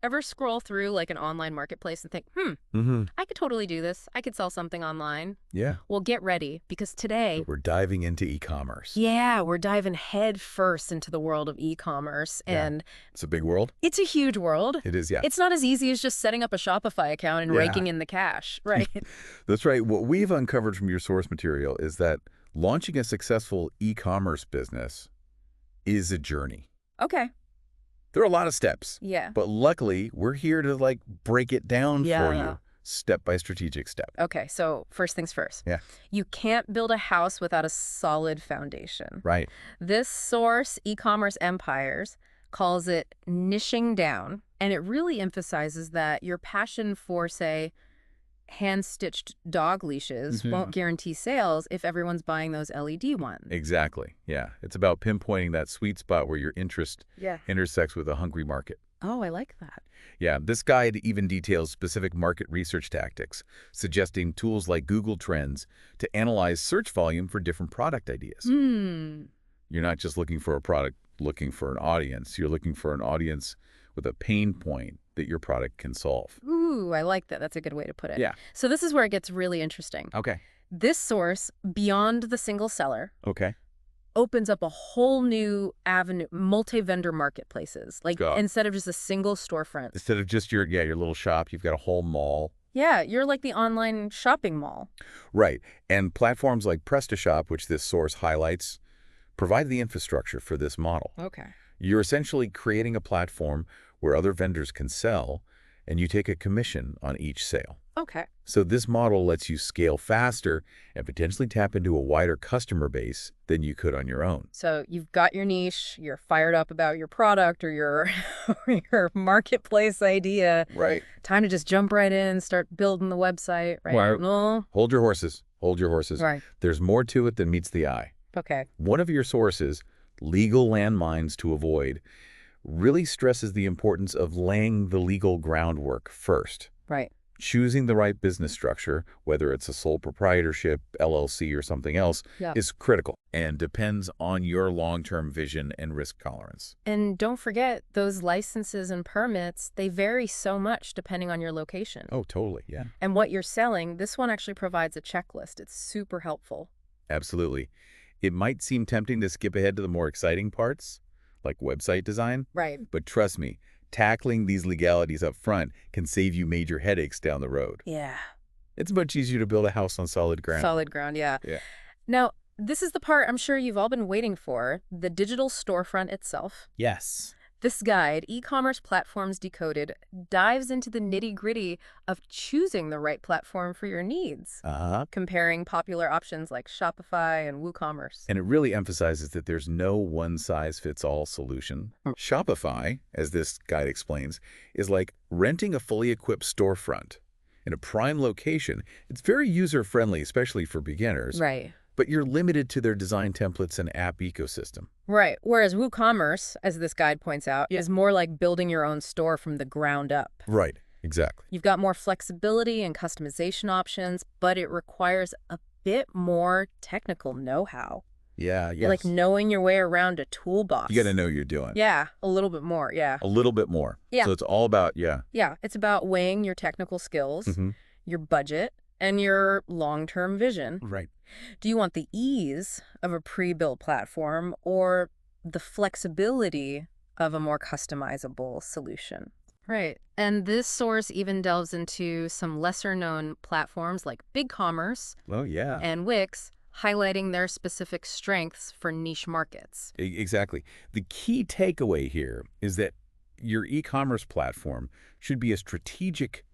Ever scroll through like an online marketplace and think, Mm-hmm. I could totally do this. I could sell something online. Yeah. Well, get ready because today, We're diving into e-commerce. yeah, we're diving head first into the world of e-commerce. Yeah. And It's a big world. it's a huge world. It is, yeah. It's not as easy as just setting up a Shopify account and Yeah. raking in the cash, right? That's right. What we've uncovered from your source material is that launching a successful e-commerce business is a journey. Okay. There are a lot of steps, Yeah. but luckily we're here to like break it down for Yeah. you step by strategic step. Okay, so first things first. Yeah. You can't build a house without a solid foundation. Right. This source, E-commerce Empires, calls it niching down, and it really emphasizes that your passion for, say, hand-stitched dog leashes won't guarantee sales if everyone's buying those LED ones. Exactly. Yeah. It's about pinpointing that sweet spot where your interest Yeah. intersects with a hungry market. Oh, I like that. Yeah, this guide even details specific market research tactics, suggesting tools like Google Trends to analyze search volume for different product ideas. You're not just looking for a product, looking for an audience. You're looking for an audience with a pain point that your product can solve. Ooh, I like that. That's a good way to put it. Yeah. So this is where it gets really interesting. Okay. This source, beyond the single seller, Okay. opens up a whole new avenue, multi-vendor marketplaces. Like, Got it. instead of just a single storefront. Instead of just your little shop, you've got a whole mall. Yeah, you're like the online shopping mall. Right. And platforms like PrestaShop, which this source highlights, provide the infrastructure for this model. Okay. You're essentially creating a platform where other vendors can sell, and you take a commission on each sale. Okay. So this model lets you scale faster and potentially tap into a wider customer base than you could on your own. So you've got your niche, you're fired up about your product or your, or your marketplace idea. Right. Time to just jump right in, start building the website, right? Right. No. Hold your horses. Hold your horses. Right. There's more to it than meets the eye. Okay. One of your sources, Legal Landmines to Avoid, really stresses the importance of laying the legal groundwork first. Right. Choosing the right business structure, whether it's a sole proprietorship, LLC, or something else, Yeah. is critical and depends on your long-term vision and risk tolerance. And don't forget, those licenses and permits, they vary so much depending on your location. Oh, totally. Yeah, And what you're selling, this one actually provides a checklist. It's super helpful. absolutely. It might seem tempting to skip ahead to the more exciting parts, like website design, Right. but trust me, tackling these legalities up front can save you major headaches down the road. Yeah. It's much easier to build a house on solid ground. Solid ground, yeah. Yeah. Now, this is the part I'm sure you've all been waiting for, the digital storefront itself. Yes. This guide, E-commerce Platforms Decoded, dives into the nitty-gritty of choosing the right platform for your needs, comparing popular options like Shopify and WooCommerce. And it really emphasizes that there's no one-size-fits-all solution. Shopify, as this guide explains, is like renting a fully equipped storefront. In a prime location, it's very user-friendly, especially for beginners, Right. but you're limited to their design templates and app ecosystem. Right. Whereas WooCommerce, as this guide points out, is more like building your own store from the ground up. Right, exactly. You've got more flexibility and customization options, but it requires a bit more technical know-how. Yeah, yes. Like knowing your way around a toolbox. You got to know what you're doing. Yeah, a little bit more, yeah. A little bit more. Yeah. So it's all about, yeah. Yeah, it's about weighing your technical skills, Mhm. your budget, and your long-term vision. Right. Do you want the ease of a pre-built platform or the flexibility of a more customizable solution? Right. And this source even delves into some lesser-known platforms like BigCommerce Well, yeah. and Wix, highlighting their specific strengths for niche markets. Exactly. The key takeaway here is that your e-commerce platform should be a strategic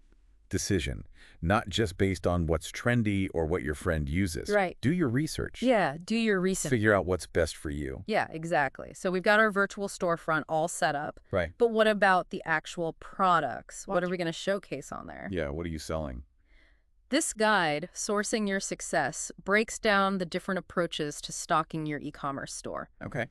decision, not just based on what's trendy or what your friend uses. Right. Do your research. Yeah, do your research. Figure out what's best for you. Yeah, exactly. So we've got our virtual storefront all set up. Right. But what about the actual products? What are we going to showcase on there? Yeah, what are you selling? This guide, Sourcing Your Success, breaks down the different approaches to stocking your e-commerce store. Okay.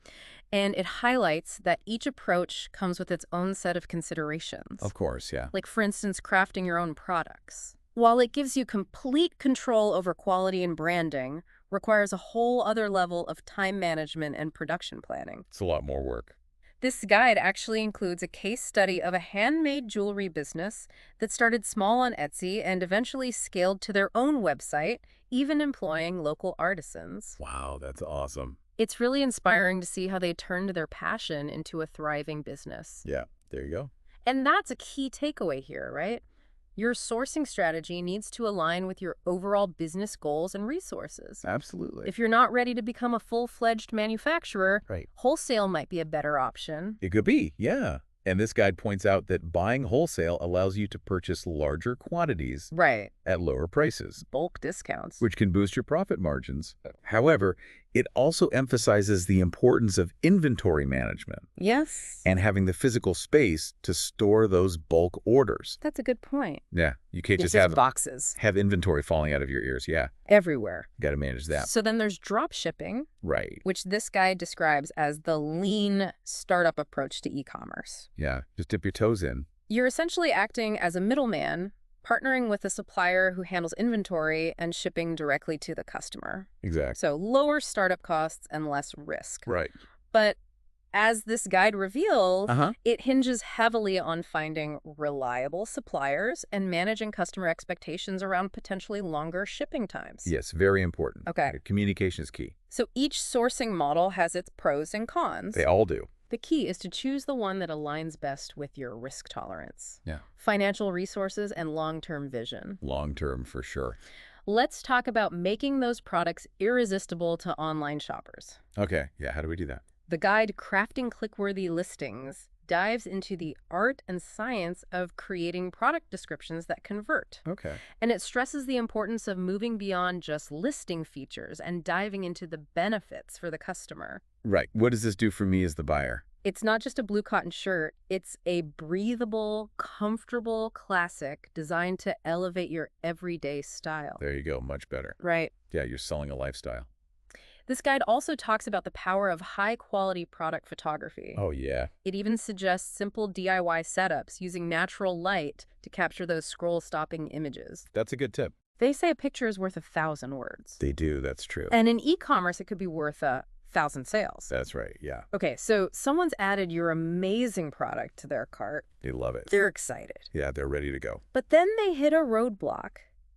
And it highlights that each approach comes with its own set of considerations. Of course, yeah. Like, for instance, crafting your own products. While it gives you complete control over quality and branding, requires a whole other level of time management and production planning. It's a lot more work. This guide actually includes a case study of a handmade jewelry business that started small on Etsy and eventually scaled to their own website, even employing local artisans. Wow, that's awesome. It's really inspiring to see how they turned their passion into a thriving business. Yeah, there you go. And that's a key takeaway here, right? Your sourcing strategy needs to align with your overall business goals and resources. Absolutely. If you're not ready to become a full-fledged manufacturer, Right. wholesale might be a better option. It could be, yeah. And this guide points out that buying wholesale allows you to purchase larger quantities Right. at lower prices, Bulk discounts. which can boost your profit margins. However, it also emphasizes the importance of inventory management Yes. and having the physical space to store those bulk orders. That's a good point. Yeah, you can't It's just boxes have inventory falling out of your ears. Yeah, everywhere. got to manage that. So then there's drop shipping, Right. which this guide describes as the lean startup approach to e-commerce. Yeah, just dip your toes in. You're essentially acting as a middleman, partnering with a supplier who handles inventory and shipping directly to the customer. Exactly. So lower startup costs and less risk. Right. But as this guide reveals, Uh-huh. it hinges heavily on finding reliable suppliers and managing customer expectations around potentially longer shipping times. Yes, very important. Okay. Communication is key. So each sourcing model has its pros and cons. They all do. The key is to choose the one that aligns best with your risk tolerance, Yeah. financial resources, and long-term vision. Long term for sure. Let's talk about making those products irresistible to online shoppers. Okay. Yeah, how do we do that? The guide Crafting Clickworthy Listings dives into the art and science of creating product descriptions that convert. Okay. And it stresses the importance of moving beyond just listing features and diving into the benefits for the customer. Right. What does this do for me as the buyer? It's not just a blue cotton shirt, it's a breathable, comfortable classic designed to elevate your everyday style. There you go. Much better. Right. Yeah, you're selling a lifestyle. This guide also talks about the power of high-quality product photography. Oh, yeah. It even suggests simple DIY setups using natural light to capture those scroll-stopping images. That's a good tip. They say a picture is worth 1,000 words. They do. That's true. And in e-commerce, it could be worth 1,000 sales. That's right. Yeah. Okay, so someone's added your amazing product to their cart. They love it. They're excited. Yeah, they're ready to go. But then they hit a roadblock,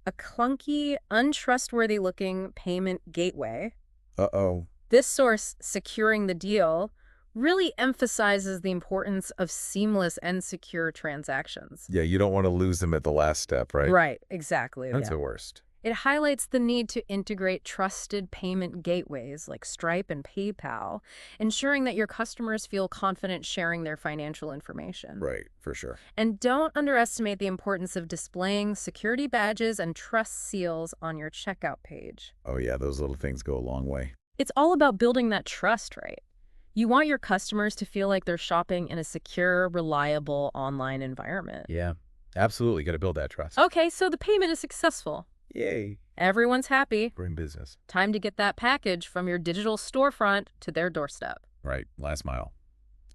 a clunky, untrustworthy-looking payment gateway. Uh-oh. This source, Securing the Deal, really emphasizes the importance of seamless and secure transactions. Yeah, you don't want to lose them at the last step, right? Right, exactly. That's yeah. the worst. It highlights the need to integrate trusted payment gateways like Stripe and PayPal, ensuring that your customers feel confident sharing their financial information. Right, for sure. And don't underestimate the importance of displaying security badges and trust seals on your checkout page. Oh, yeah, those little things go a long way. It's all about building that trust, right? You want your customers to feel like they're shopping in a secure, reliable online environment. Yeah, absolutely. Got to build that trust. Okay, so the payment is successful. Yay. Everyone's happy. We're in business. Time to get that package from your digital storefront to their doorstep. Right, last mile.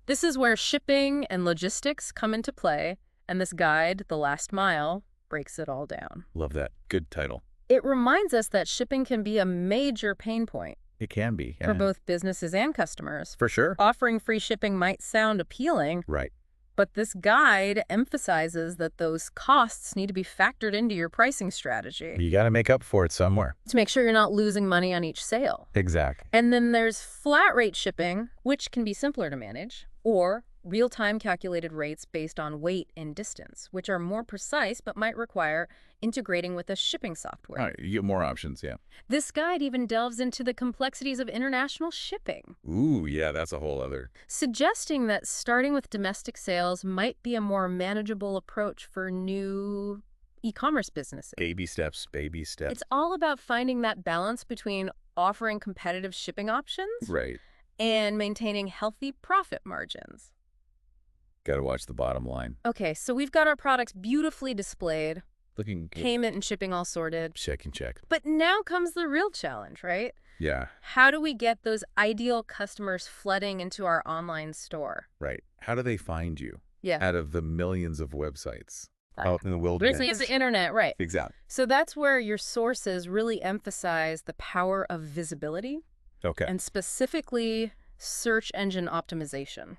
This is where shipping and logistics come into play, and this guide, The Last Mile, breaks it all down. Love that. Good title. It reminds us that shipping can be a major pain point It can be. for both businesses and customers. For sure. Offering free shipping might sound appealing, Right. but this guide emphasizes that those costs need to be factored into your pricing strategy You got to make up for it somewhere. to make sure you're not losing money on each sale. Exactly. And then there's flat rate shipping, which can be simpler to manage, or real-time calculated rates based on weight and distance, which are more precise but might require integrating with a shipping software. All right, you get more options, yeah. This guide even delves into the complexities of international shipping, Ooh, yeah, that's a whole other. suggesting that starting with domestic sales might be a more manageable approach for new e-commerce businesses. Baby steps, baby steps. It's all about finding that balance between offering competitive shipping options Right. and maintaining healthy profit margins. Got to watch the bottom line. Okay, so we've got our products beautifully displayed, Looking good. payment and shipping all sorted. Check and check. But now comes the real challenge, right? Yeah, How do we get those ideal customers flooding into our online store? right. How do they find you Yeah. out of the millions of websites Right. out in the wilderness? Basically, it's the internet, right? Exactly. So that's where your sources really emphasize the power of visibility Okay. and specifically search engine optimization.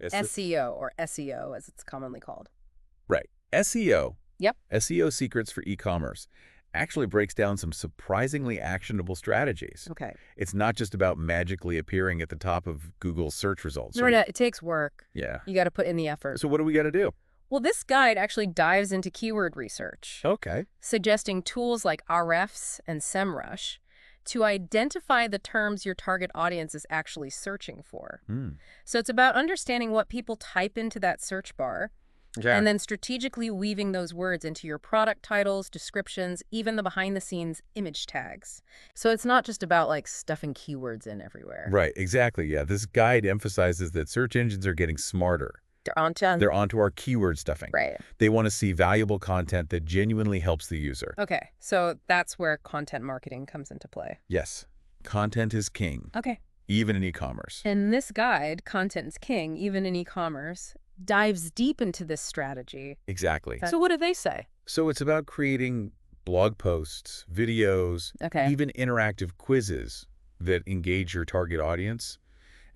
SEO, or SEO as it's commonly called. Right. SEO. Yep. SEO secrets for e-commerce actually breaks down some surprisingly actionable strategies. Okay. It's not just about magically appearing at the top of Google's search results. No, it takes work. Yeah. You got to put in the effort. So what do we got to do? Well, this guide actually dives into keyword research, Okay. suggesting tools like Ahrefs and SEMrush to identify the terms your target audience is actually searching for. So it's about understanding what people type into that search bar, and then strategically weaving those words into your product titles, descriptions, even the behind-the-scenes image tags. So it's not just about, like, stuffing keywords in everywhere. Right, exactly. Yeah, this guide emphasizes that search engines are getting smarter. They're onto our keyword stuffing. Right. They want to see valuable content that genuinely helps the user. Okay, so that's where content marketing comes into play. Yes, content is king, Okay. even in e-commerce. And this guide, Content is King, even in e-commerce, dives deep into this strategy. Exactly. So what do they say? So it's about creating blog posts, videos, Okay. even interactive quizzes that engage your target audience,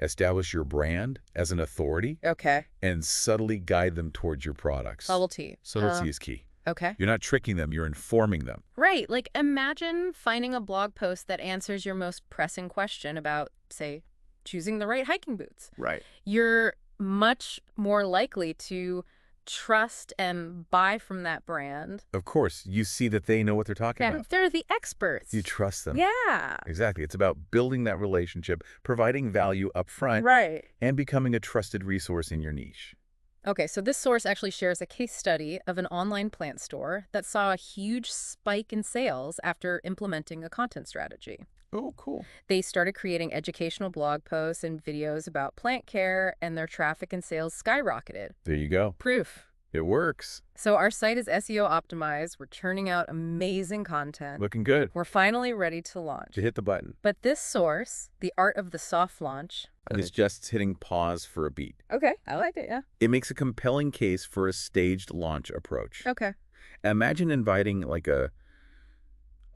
establish your brand as an authority, Okay. and subtly guide them towards your products. Subtlety. Subtlety is key. Okay. You're not tricking them, you're informing them. Right. Like, imagine finding a blog post that answers your most pressing question about, say, choosing the right hiking boots. Right. You're much more likely to trust and buy from that brand. Of course, you see that they know what they're talking about. They're the experts. You trust them. Yeah. Exactly. It's about building that relationship, providing value up front, Right. and becoming a trusted resource in your niche. Okay, so this source actually shares a case study of an online plant store that saw a huge spike in sales after implementing a content strategy. Oh, cool. They started creating educational blog posts and videos about plant care, and their traffic and sales skyrocketed. There you go. Proof. It works. So our site is SEO optimized. We're churning out amazing content. Looking good. We're finally ready to launch. To hit the button. But this source, The Art of the Soft Launch. It's just hitting pause for a beat. Okay, I like it, yeah. It makes a compelling case for a staged launch approach. Okay. Imagine inviting like a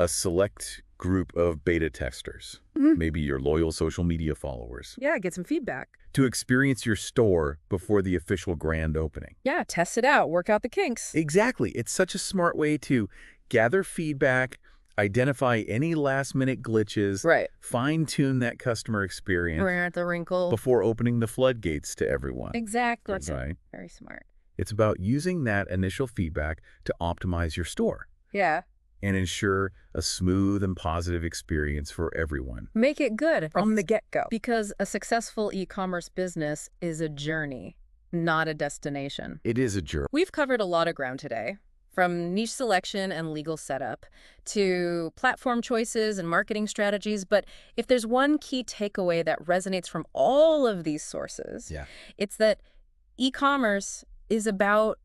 select group of beta testers, maybe your loyal social media followers, Yeah, get some feedback. to experience your store before the official grand opening. Yeah, test it out, work out the kinks. Exactly. It's such a smart way to gather feedback, identify any last-minute glitches, Right. fine-tune that customer experience We're at the wrinkle. before opening the floodgates to everyone. Exactly. Right? Very smart. It's about using that initial feedback to optimize your store Yeah. and ensure a smooth and positive experience for everyone. Make it good from the get-go. Because a successful e-commerce business is a journey, not a destination. It is a journey. We've covered a lot of ground today, from niche selection and legal setup to platform choices and marketing strategies. But if there's one key takeaway that resonates from all of these sources, it's that e-commerce is about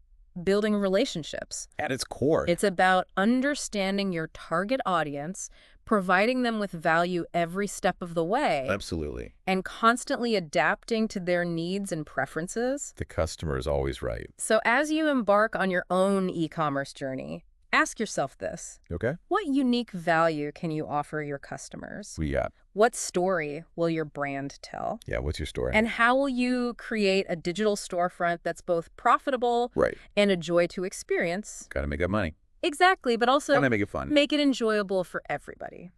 building relationships. At its core. It's about understanding your target audience, providing them with value every step of the way, Absolutely. and constantly adapting to their needs and preferences. The customer is always right. So as you embark on your own e-commerce journey, ask yourself this. Okay? What unique value can you offer your customers? We got. What story will your brand tell? Yeah, what's your story? And how will you create a digital storefront that's both profitable right. and a joy to experience? Got to make that money. Exactly, but also Got to make it fun. make it enjoyable for everybody.